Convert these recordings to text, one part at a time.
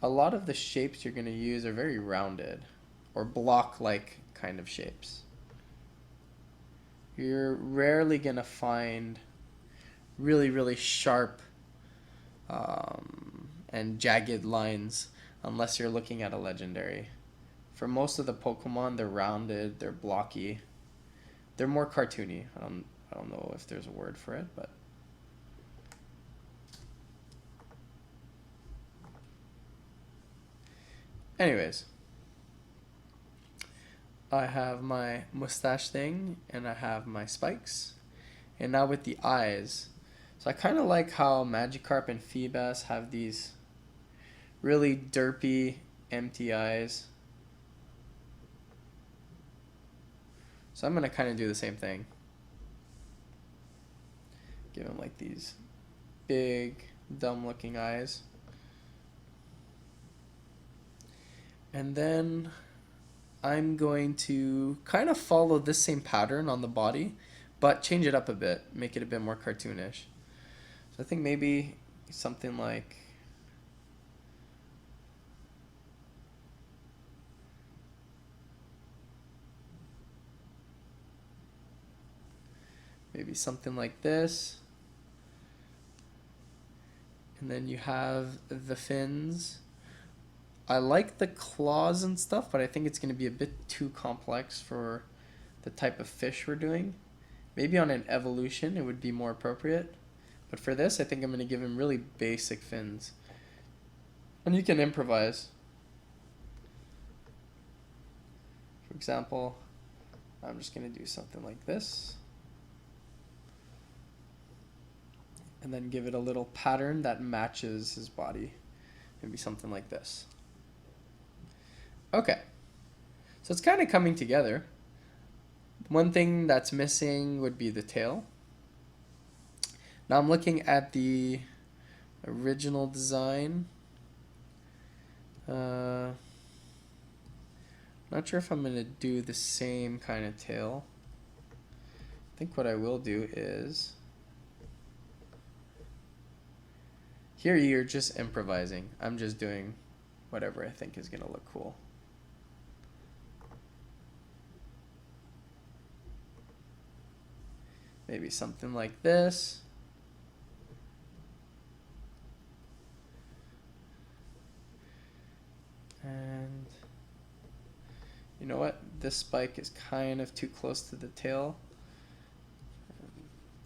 a lot of the shapes you're going to use are very rounded or block-like kind of shapes. You're rarely going to find really, really sharp and jagged lines unless you're looking at a legendary. For most of the Pokemon, they're rounded, they're blocky, they're more cartoony. I don't know if there's a word for it, but anyways, I have my mustache thing and I have my spikes. And now with the eyes. So I kind of like how Magikarp and Feebas have these really derpy, empty eyes. So I'm going to kind of do the same thing. Give him like these big, dumb looking eyes. And then I'm going to kind of follow this same pattern on the body, but change it up a bit, make it a bit more cartoonish. So I think maybe something like this. And then you have the fins. I like the claws and stuff, but I think it's going to be a bit too complex for the type of fish we're doing. Maybe on an evolution it would be more appropriate. But for this, I think I'm going to give him really basic fins. And you can improvise. For example, I'm just going to do something like this. And then give it a little pattern that matches his body. Maybe something like this. Okay. So it's kind of coming together. One thing that's missing would be the tail. Now I'm looking at the original design. Not sure if I'm going to do the same kind of tail. I think what I will do is... Here you're just improvising. I'm just doing whatever I think is going to look cool. Maybe something like this. And you know what? This spike is kind of too close to the tail.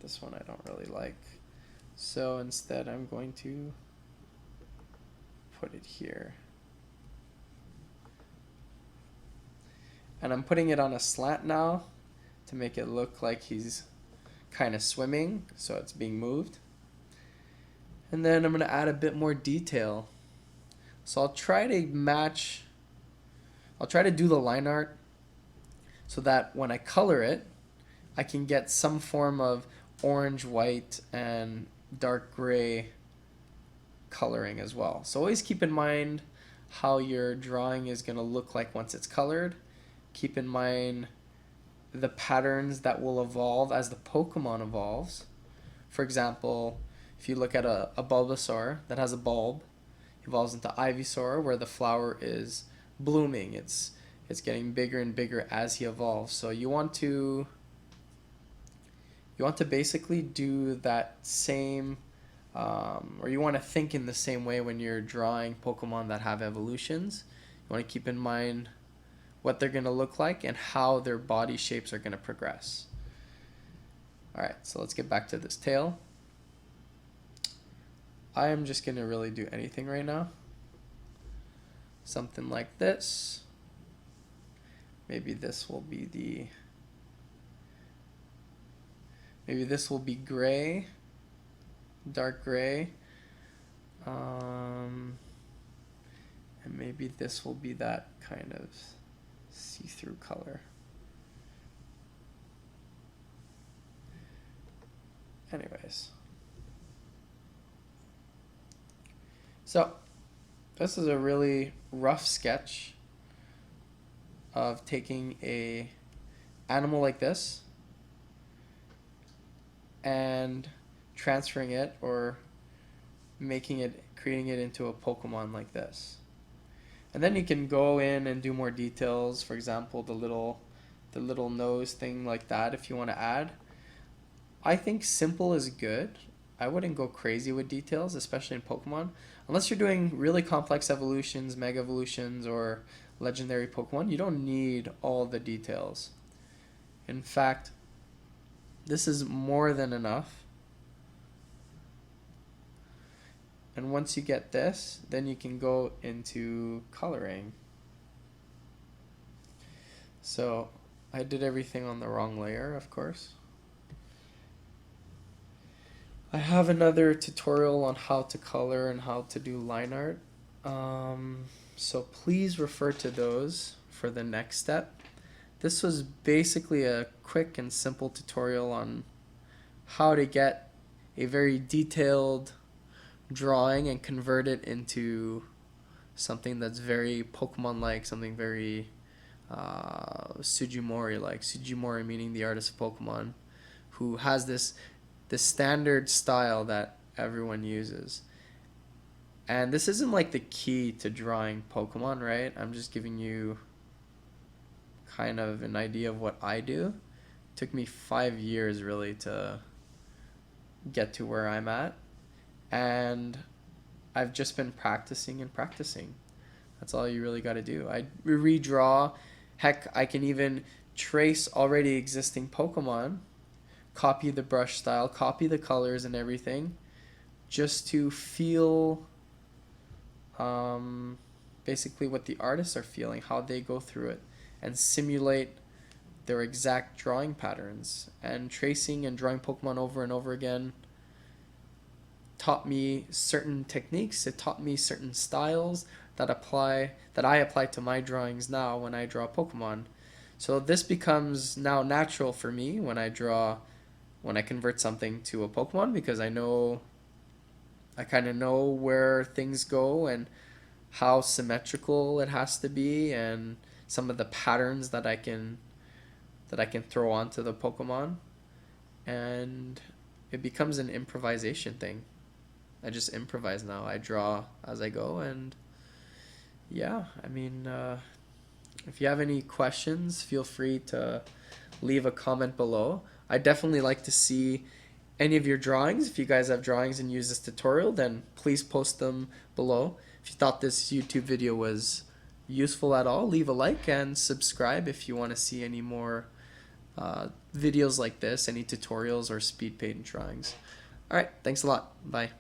This one I don't really like. So instead I'm going to put it here. And I'm putting it on a slant now to make it look like he's kind of swimming, so it's being moved. And then I'm going to add a bit more detail. So I'll try to do the line art so that when I color it, I can get some form of orange, white, and dark gray coloring as well. So always keep in mind how your drawing is going to look like once it's colored. Keep in mind the patterns that will evolve as the Pokemon evolves. For example, if you look at a Bulbasaur that has a bulb, evolves into Ivysaur where the flower is blooming. It's getting bigger and bigger as he evolves. So you want to basically do that same, or you want to think in the same way when you're drawing Pokemon that have evolutions. You want to keep in mind what they're going to look like and how their body shapes are going to progress. Alright, so let's get back to this tail. I am just going to really do anything right now. Something like this. Maybe this will be gray, dark gray. And maybe this will be that kind of see-through color. Anyways. So, this is a really rough sketch of taking a animal like this and transferring it or creating it into a Pokemon like this. And then you can go in and do more details. For example, the little nose thing like that if you want to add. I think simple is good. I wouldn't go crazy with details, especially in Pokemon. Unless you're doing really complex evolutions, mega evolutions, or legendary Pokemon, you don't need all the details. In fact, this is more than enough. And once you get this, then you can go into coloring. So I did everything on the wrong layer, of course. I have another tutorial on how to color and how to do line art. So please refer to those for the next step. This was basically a quick and simple tutorial on how to get a very detailed drawing and convert it into something that's very Pokemon-like, something very Sujimori-like. Sujimori meaning the artist of Pokemon, who has this standard style that everyone uses. And this isn't like the key to drawing Pokemon, right? I'm just giving you kind of an idea of what I do. It took me 5 years really to get to where I'm at. And I've just been practicing and practicing. That's all you really got to do. I redraw. Heck, I can even trace already existing Pokemon, copy the brush style, copy the colors and everything, just to feel basically what the artists are feeling, how they go through it, and simulate their exact drawing patterns. And tracing and drawing Pokemon over and over again taught me certain techniques. It taught me certain styles that I apply to my drawings now when I draw Pokemon. So this becomes now natural for me when I convert something to a Pokemon, because I kind of know where things go and how symmetrical it has to be, and some of the patterns that I can throw onto the Pokemon, and it becomes an improvisation thing. I just improvise now. I draw as I go, and yeah, I mean, if you have any questions, feel free to leave a comment below. I definitely like to see any of your drawings. If you guys have drawings and use this tutorial, then please post them below. If you thought this YouTube video was useful at all, leave a like and subscribe if you want to see any more videos like this, any tutorials or speed paint drawings. Alright, thanks a lot. Bye.